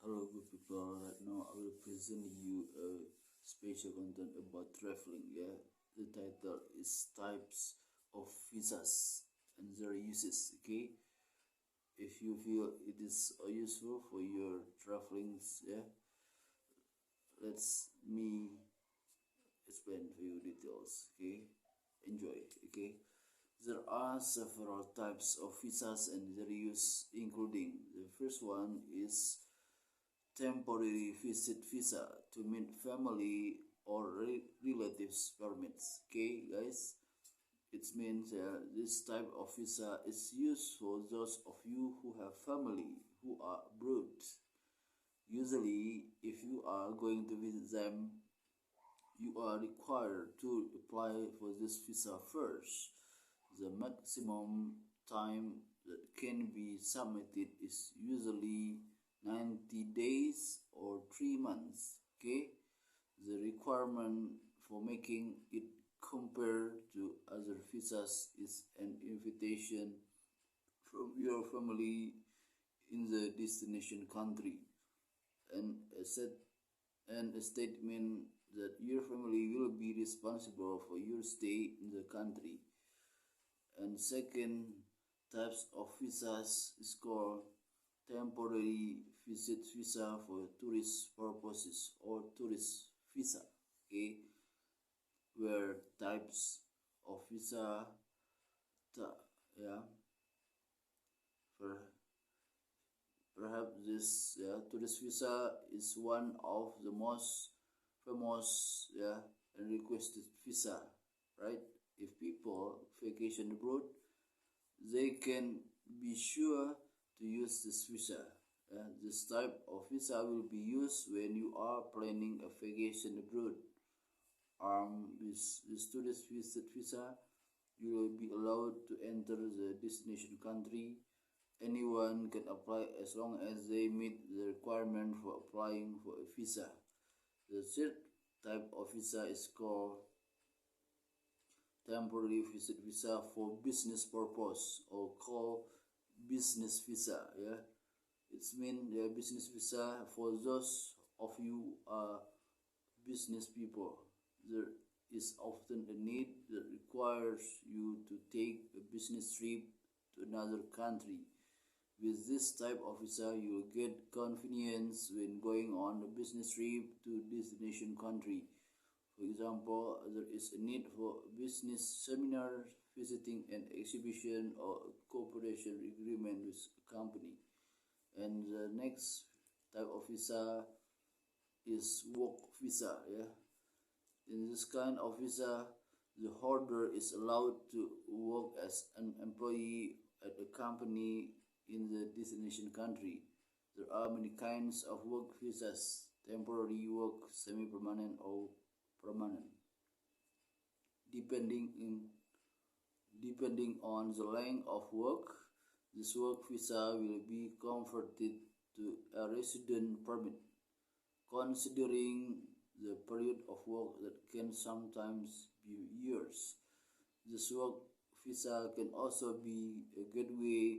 Hello, good people. Right now, I will present you a special content about traveling. Yeah, the title is Types of Visas and their uses. Okay, if you feel it is useful for your travelings, yeah, let's me explain for you details. Okay, enjoy. Okay, there are several types of visas and their use, including the first one is temporary visit visa to meet family or relatives permits. Okay, guys, it means this type of visa is used for those of you who have family who are abroad. Usually, if you are going to visit them, you are required to apply for this visa first. The maximum time that can be submitted is usually 90 days or 3 months. Okay, the requirement for making it compared to other visas is an invitation from your family in the destination country and a statement that your family will be responsible for your stay in the country. And second types of visas is called temporary visit visa for tourist purposes or tourist visa. Okay, where types of visa, yeah, per, perhaps this tourist visa is one of the most famous, yeah, and requested visa, right? If people vacation abroad, they can be sure to use this visa. This type of visa will be used when you are planning a vacation abroad. With the student visit visa, you will be allowed to enter the destination country. Anyone can apply as long as they meet the requirement for applying for a visa. The third type of visa is called temporary visit visa for business purpose or called business visa. Yeah, it's mean the business visa for those of you business people. There is often a need that requires you to take a business trip to another country. With this type of visa, you will get convenience when going on a business trip to destination country. For example, there is a need for business seminars, visiting an exhibition, or a cooperation agreement with a company. And the next type of visa is work visa. Yeah, in this kind of visa, the holder is allowed to work as an employee at a company in the destination country. There are many kinds of work visas: temporary work, semi-permanent, or permanent. Depending on the length of work, this work visa will be converted to a resident permit, considering the period of work that can sometimes be years. This work visa can also be a gateway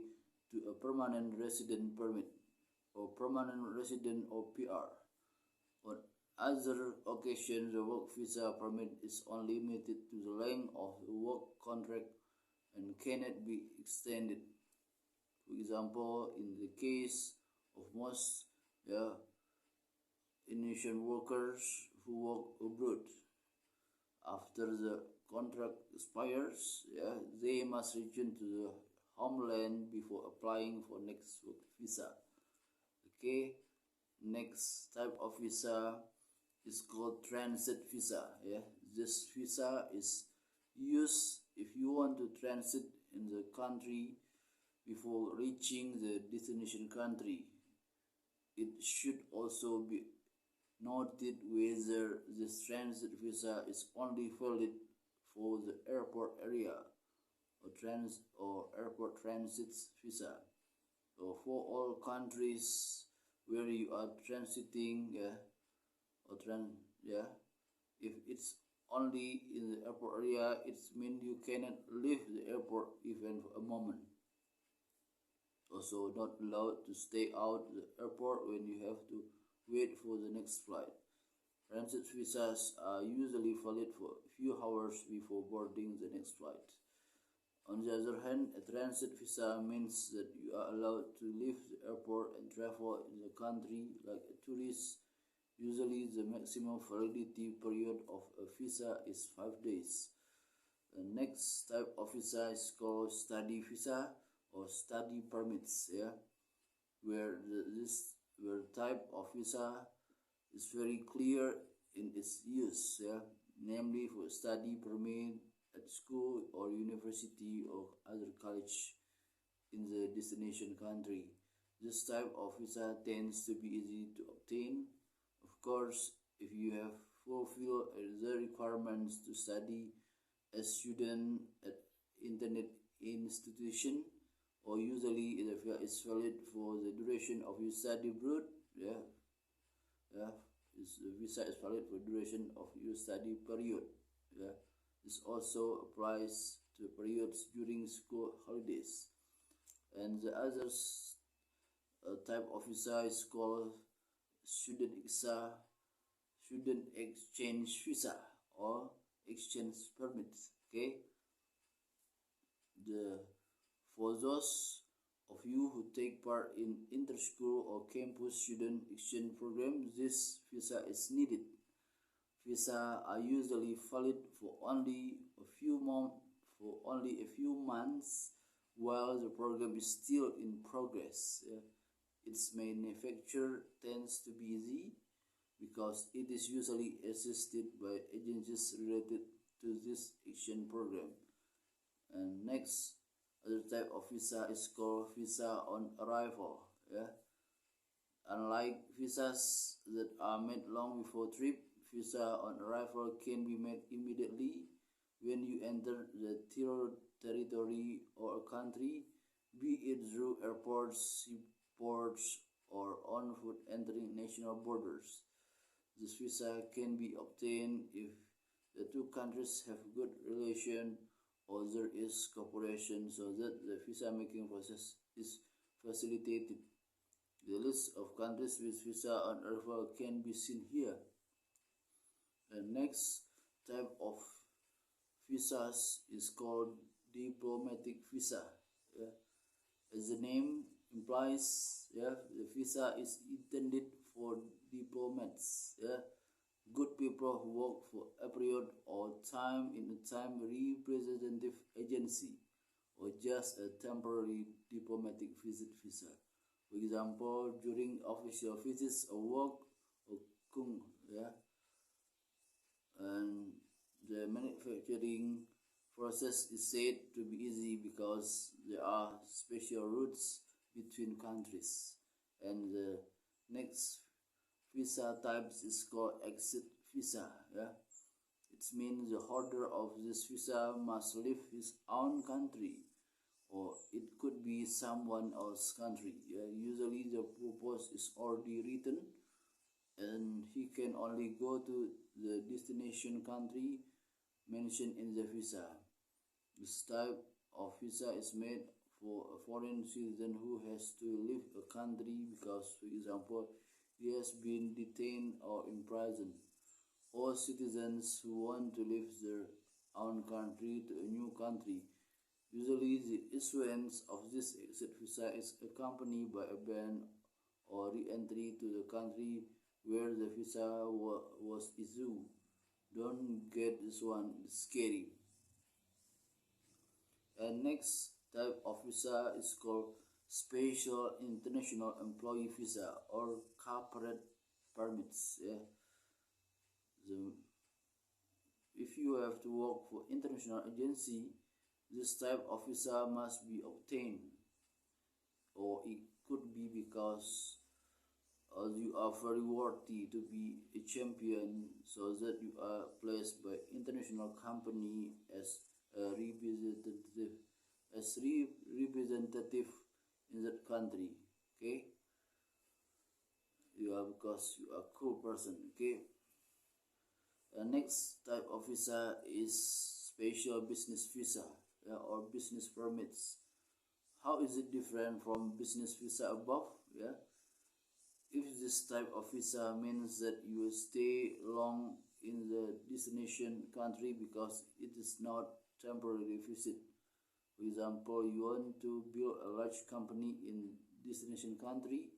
to a permanent resident permit or permanent resident or PR. On other occasions, the work visa permit is only limited to the length of the work contract and cannot be extended. For example, in the case of most Indonesian workers who work abroad, after the contract expires, they must return to the homeland before applying for next work visa. Okay, next type of visa is called transit visa. Yeah, this visa is used if you want to transit in the country before reaching the destination country. It should also be noted whether this transit visa is only valid for the airport area or airport transit visa, or for all countries where you are transiting. If it's only in the airport area, it means you cannot leave the airport even for a moment. Also not allowed to stay out the airport when you have to wait for the next flight. Transit visas are usually valid for a few hours before boarding the next flight. On the other hand, a transit visa means that you are allowed to leave the airport and travel in the country like a tourist. Usually, the maximum validity period of a visa is 5 days. The next type of visa is called study visa or study permits, where where type of visa is very clear in its use, namely for study permit at school or university or other college in the destination country. This type of visa tends to be easy to obtain. Of course, if you have fulfilled the requirements to study as student at internet institution, or usually it is valid for the duration of your study abroad. The visa is valid for duration of your study period. This also applies to periods during school holidays. And the other type of visa is called student visa, student exchange visa, or exchange permits. For those of you who take part in inter-school or campus student exchange program, this visa is needed. Visa are usually valid for only a few months while the program is still in progress. Its manufacture tends to be easy because it is usually assisted by agencies related to this exchange program. And next, other type of visa is called visa on arrival. Unlike visas that are made long before trip, visa on arrival can be made immediately when you enter the territory or a country, be it through airports, seaports, or on foot entering national borders. This visa can be obtained if the two countries have good relation or there is cooperation so that the visa making process is facilitated. The list of countries with visa on arrival can be seen here. The next type of visas is called diplomatic visa. As the name implies, the visa is intended for diplomats, good people who work for a period or time in a time representative agency, or just a temporary diplomatic visit visa. For example, during official visits or work or and the manufacturing process is said to be easy because there are special routes between countries. And the next visa types is called exit visa. It means the holder of this visa must leave his own country, or it could be someone else's country. Usually the purpose is already written and he can only go to the destination country mentioned in the visa. This type of visa is made for a foreign citizen who has to leave a country because, for example, he has been detained or imprisoned. All citizens who want to leave their own country to a new country. Usually the issuance of this exit visa is accompanied by a ban or re-entry to the country where the visa was issued. Don't get this one, it's scary. And next type of visa is called Special International Employee Visa or corporate permits. If you have to work for international agency, this type of visa must be obtained, or it could be because you are very worthy to be a champion, so that you are placed by international company as a representative in that country. You are because you are a cool person. The next type of visa is special business visa, or business permits. How is it different from business visa above? Yeah, if this type of visa means that you stay long in the destination country because it is not temporary visit. For example, you want to build a large company in destination country.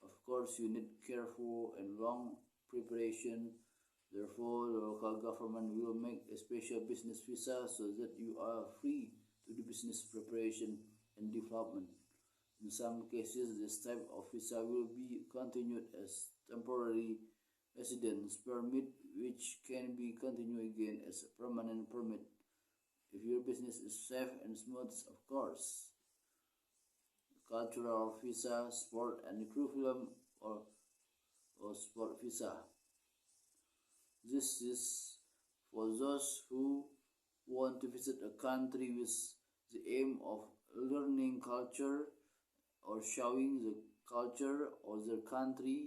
Of course, you need careful and long preparation. Therefore, the local government will make a special business visa so that you are free to do business preparation and development. In some cases, this type of visa will be continued as temporary residence permit, which can be continued again as a permanent permit if your business is safe and smooth, of course. Cultural visa, sport and curriculum, or sport visa. This is for those who want to visit a country with the aim of learning culture or showing the culture of their country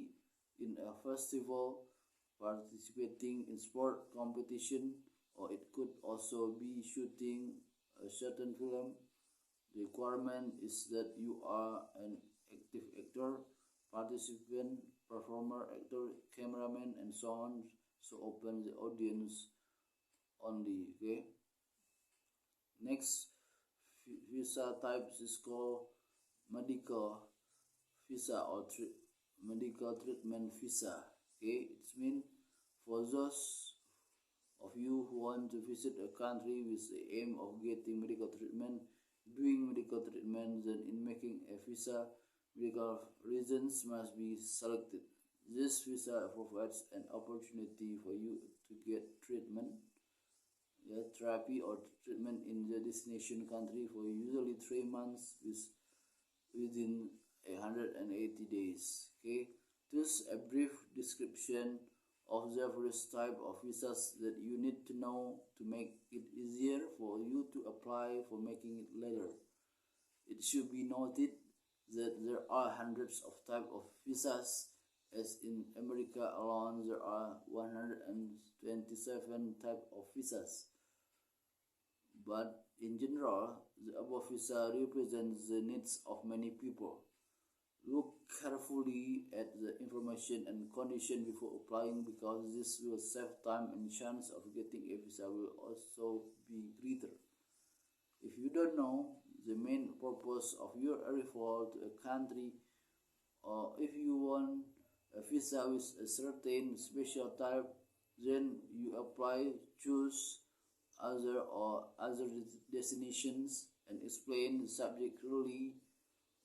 in a festival, participating in sport competition, or it could also be shooting a certain film. The requirement is that you are an active actor, participant, performer, actor, cameraman, and so on. So open the audience only. Okay. Next visa types is called medical visa or medical treatment visa. Okay, it means for those of you who want to visit a country with the aim of getting medical treatment, doing medical treatment, then in making a visa, medical reasons must be selected. This visa provides an opportunity for you to get treatment, therapy or treatment in the destination country for usually 3 months within 180 days. Okay, this is a brief description of the various type of visas that you need to know to make it easier for you to apply for making it later. It should be noted that there are hundreds of type of visas, as in America alone there are 127 type of visas. But in general, the above visa represents the needs of many people. Look carefully at the information and condition before applying, because this will save time and chance of getting a visa will also be greater. If you don't know the main purpose of your arrival to a country, or if you want a visa with a certain special type, then you apply, choose other destinations, and explain the subject clearly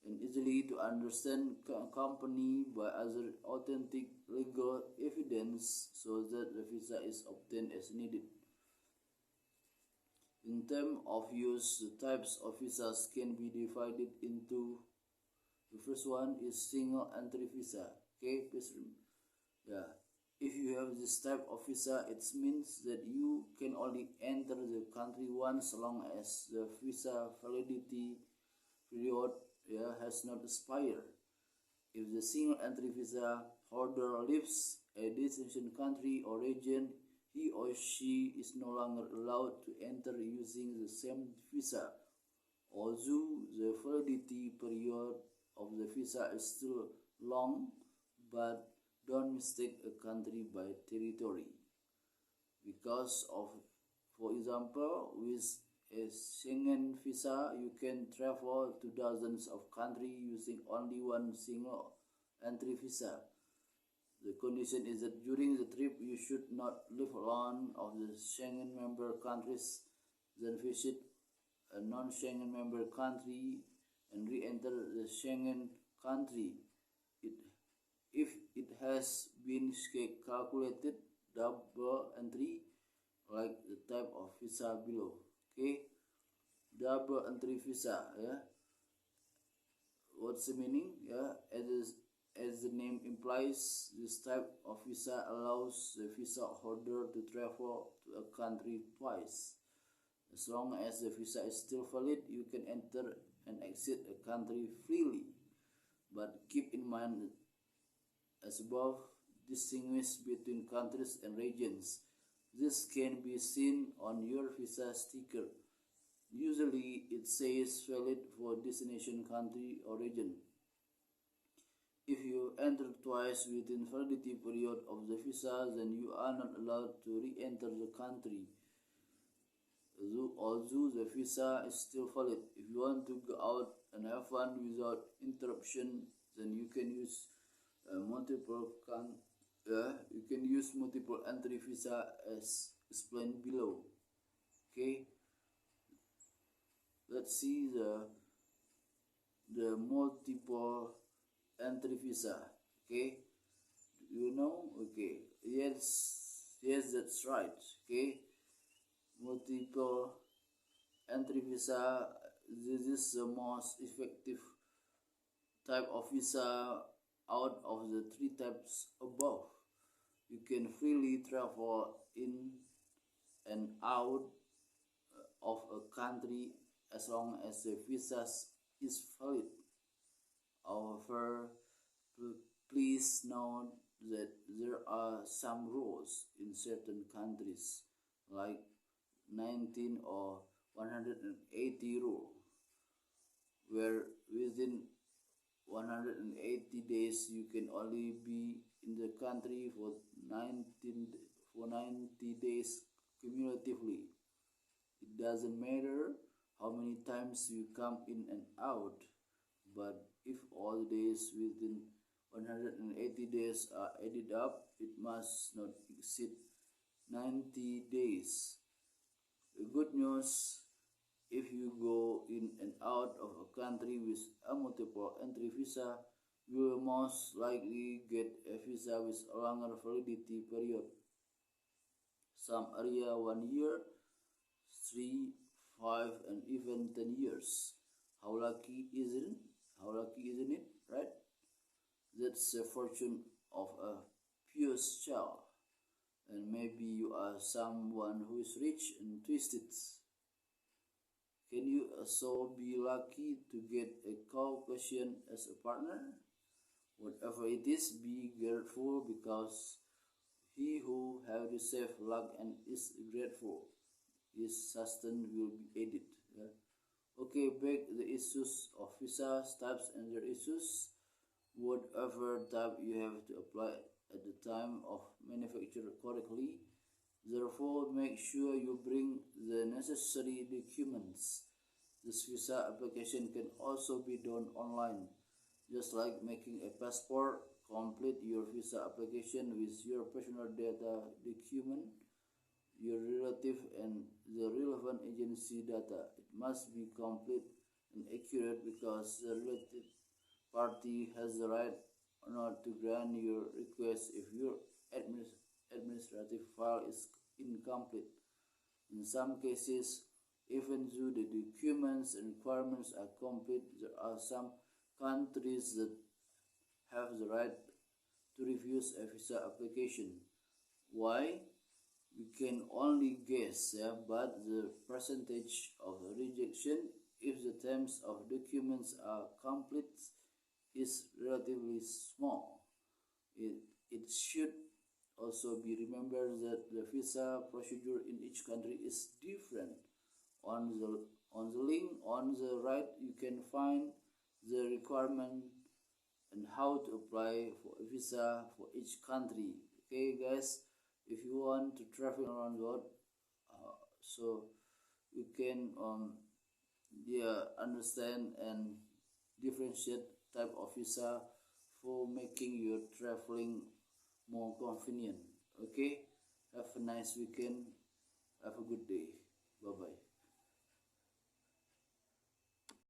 and easily to understand, accompanied by other authentic legal evidence so that the visa is obtained as needed. In terms of use, the types of visas can be divided into, the first one is single entry visa. Okay, please, if you have this type of visa, it means that you can only enter the country once, so long as the visa validity period has not expired. If the single entry visa holder leaves a destination country or region, he or she is no longer allowed to enter using the same visa, although the validity period of the visa is still long. But don't mistake a country by territory, because of, for example, with a Schengen visa, you can travel to dozens of countries using only one single entry visa. The condition is that during the trip you should not leave one of the Schengen member countries, then visit a non-Schengen member country and re-enter the Schengen country. If it has been calculated double entry, like the type of visa below. Okay, double entry visa. What's the meaning? As the name implies, this type of visa allows the visa holder to travel to a country twice. As long as the visa is still valid, you can enter and exit a country freely. But keep in mind, as above, distinguish between countries and regions. This can be seen on your visa sticker. Usually it says valid for destination country or region. If you enter twice within validity period of the visa, then you are not allowed to re-enter the country. Although the visa is still valid, if you want to go out and have fun without interruption, then you can use multiple entry visa as explained below. Okay, let's see the multiple entry visa. Okay, you know? Okay, yes, that's right. Okay, multiple entry visa, this is the most effective type of visa out of the three types above. You can freely travel in and out of a country as long as the visa is valid. However, please note that there are some rules in certain countries, like 19 or 180 rule, where within 180 days you can only be in the country for 90 days cumulatively. It doesn't matter how many times you come in and out, but if all days within 180 days are added up, it must not exceed 90 days. The good news, if you go in and out of a country with a multiple entry visa, you will most likely get a visa with a longer validity period. Some area 1 year, 3, 5, and even 10 years. How lucky isn't it, right? That's the fortune of a pious child. And maybe you are someone who is rich and twisted. Can you also be lucky to get a Caucasian as a partner? Whatever it is, be grateful, because he who have received luck and is grateful, his sustenance will be added. Yeah? Okay, back the issues of visa types and their issues. Whatever type you have to apply at the time of manufacture correctly. Therefore, make sure you bring the necessary documents. This visa application can also be done online. Just like making a passport, complete your visa application with your personal data document, your relative and the relevant agency data. It must be complete and accurate, because the related party has the right not to grant your request if your administrative file is incomplete. In some cases, even though the documents and requirements are complete, there are some countries that have the right to refuse a visa application. Why? We can only guess, but the percentage of rejection, if the terms of documents are complete, is relatively small. It should also be remembered that the visa procedure in each country is different. On the link on the right, you can find the requirement and how to apply for a visa for each country. Okay, guys, if you want to travel around the world, so you can understand and differentiate type of visa for making your traveling more convenient. Okay, have a nice weekend, have a good day, bye bye.